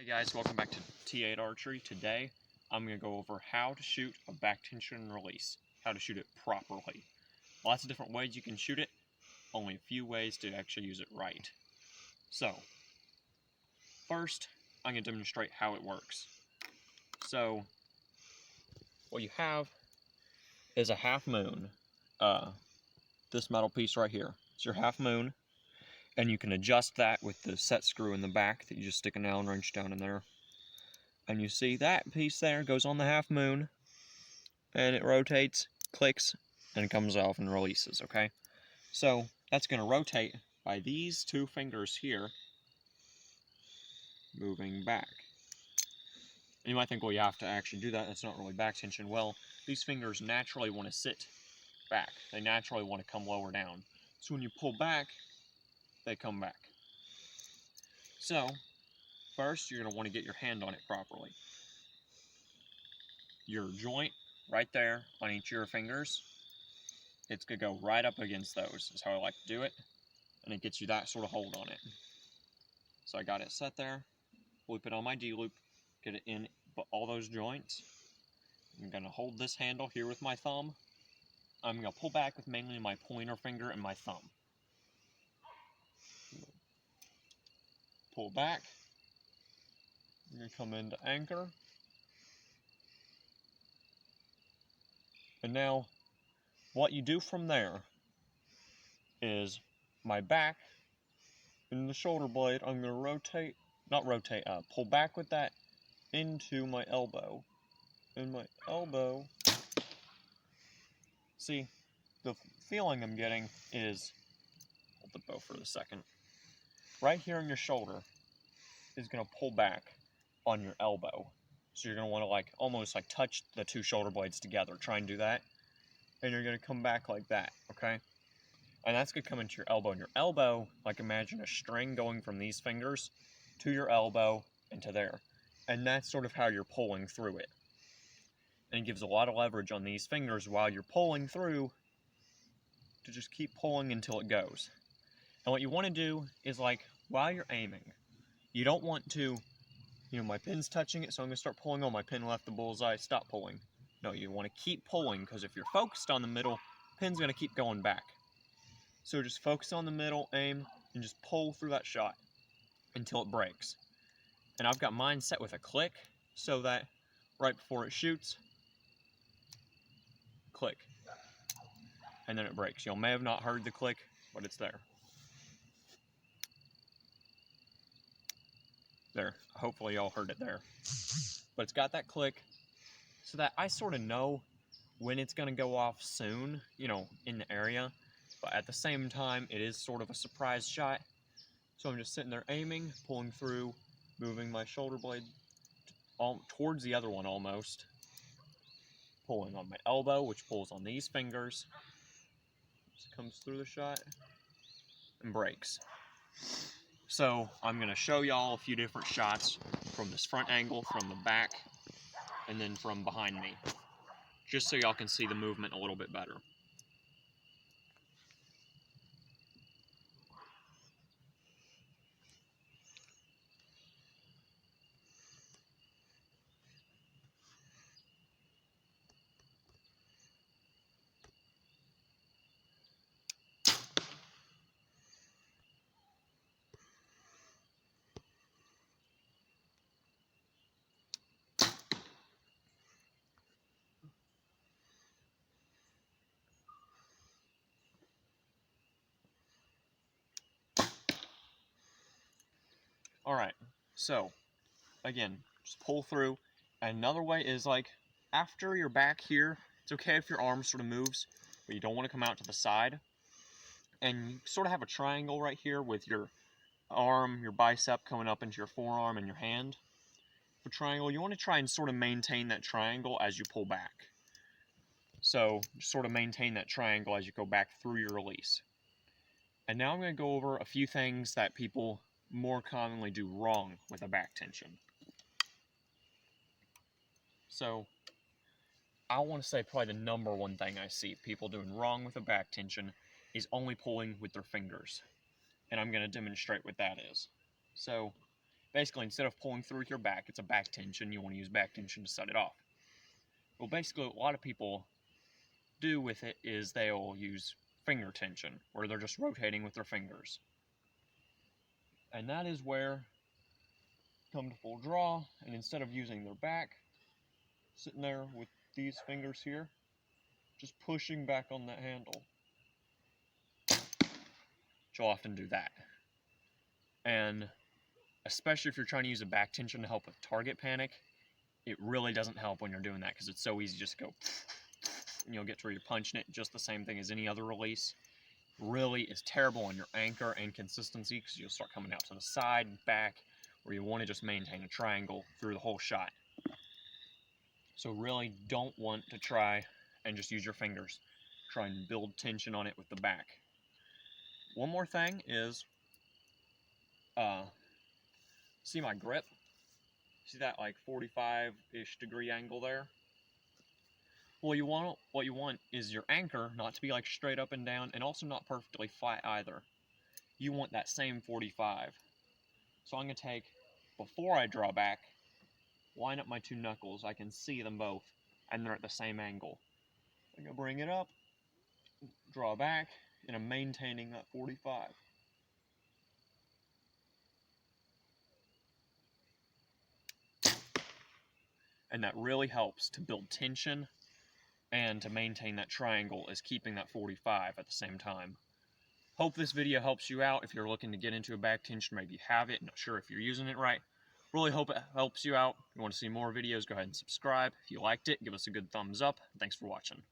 Hey guys, welcome back to T8 Archery. Today, I'm going to go over how to shoot a back tension and release, how to shoot it properly. Lots of different ways you can shoot it, only a few ways to actually use it right. So, first, I'm going to demonstrate how it works. So, what you have is a half moon, this metal piece right here. It's your half moon, and you can adjust that with the set screw in the back that you just stick an Allen wrench down in there. And you see that piece there goes on the half moon, and it rotates, clicks, and comes off and releases, okay? So that's going to rotate by these two fingers here, moving back. And you might think, well, you have to actually do that. That's not really back tension. Well, these fingers naturally want to sit back. They naturally want to come lower down. So when you pull back, they come back. So first, you're going to want to get your hand on it properly. Your joint right there on each of your fingers, it's going to go right up against those, is how I like to do it. And it gets you that sort of hold on it. So I got it set there, loop it on my D-loop, get it in all those joints. I'm going to hold this handle here with my thumb. I'm going to pull back with mainly my pointer finger and my thumb. Pull back. I'm going to come into anchor. And now, what you do from there is my back and the shoulder blade, I'm going to pull back with that into my elbow. And my elbow, see, the feeling I'm getting is, hold the bow for a second, right here on your shoulder is going to pull back on your elbow. So you're going to want to almost touch the two shoulder blades together. Try and do that. And you're going to come back like that, okay? And that's going to come into your elbow. And your elbow, imagine a string going from these fingers to your elbow and to there. And that's sort of how you're pulling through it. And it gives a lot of leverage on these fingers while you're pulling through to just keep pulling until it goes. And what you want to do is while you're aiming, you don't want to, my pin's touching it, so I'm going to start pulling. Oh, my pin left the bullseye, stop pulling. No, you want to keep pulling, because if you're focused on the middle, pin's going to keep going back. So just focus on the middle, aim, and just pull through that shot until it breaks. And I've got mine set with a click, so that right before it shoots, click. And then it breaks. You may have not heard the click, but it's there. There. Hopefully y'all heard it there. But it's got that click, so that I sort of know when it's going to go off soon, in the area. But at the same time, it is sort of a surprise shot. So I'm just sitting there aiming, pulling through, moving my shoulder blade towards the other one almost. Pulling on my elbow, which pulls on these fingers. Just comes through the shot and breaks. So I'm going to show y'all a few different shots from this front angle, from the back, and then from behind me, just so y'all can see the movement a little bit better. Alright, so, again, just pull through. Another way is after you're back here, it's okay if your arm sort of moves, but you don't want to come out to the side. And you sort of have a triangle right here with your arm, your bicep coming up into your forearm and your hand. For triangle, you want to try and sort of maintain that triangle as you pull back. So, just sort of maintain that triangle as you go back through your release. And now I'm going to go over a few things that people more commonly do wrong with a back tension. So, I want to say probably the number one thing I see people doing wrong with a back tension is only pulling with their fingers. And I'm going to demonstrate what that is. So, basically instead of pulling through with your back, it's a back tension. You want to use back tension to set it off. Well, basically what a lot of people do with it is they'll use finger tension, where they're just rotating with their fingers. And that is where come to full draw, and instead of using their back, sitting there with these fingers here, just pushing back on that handle. You'll often do that. And especially if you're trying to use a back tension to help with target panic, it really doesn't help when you're doing that because it's so easy just to go and you'll get to where you're punching it just the same thing as any other release. Really is terrible on your anchor and consistency because you'll start coming out to the side and back where you want to just maintain a triangle through the whole shot. So really don't want to try and just use your fingers. Try and build tension on it with the back. One more thing is, see my grip? See that like 45-ish degree angle there? Well, what you want is your anchor not to be like straight up and down and also not perfectly flat either. You want that same 45. So I'm going to take, before I draw back, line up my two knuckles. I can see them both and they're at the same angle. I'm going to bring it up, draw back, and I'm maintaining that 45. And that really helps to build tension and to maintain that triangle is keeping that 45 at the same time. Hope this video helps you out if you're looking to get into a back tension. Maybe you have it, not sure if you're using it right. Really hope it helps you out. If you want to see more videos, go ahead and subscribe. If you liked it, give us a good thumbs up. Thanks for watching.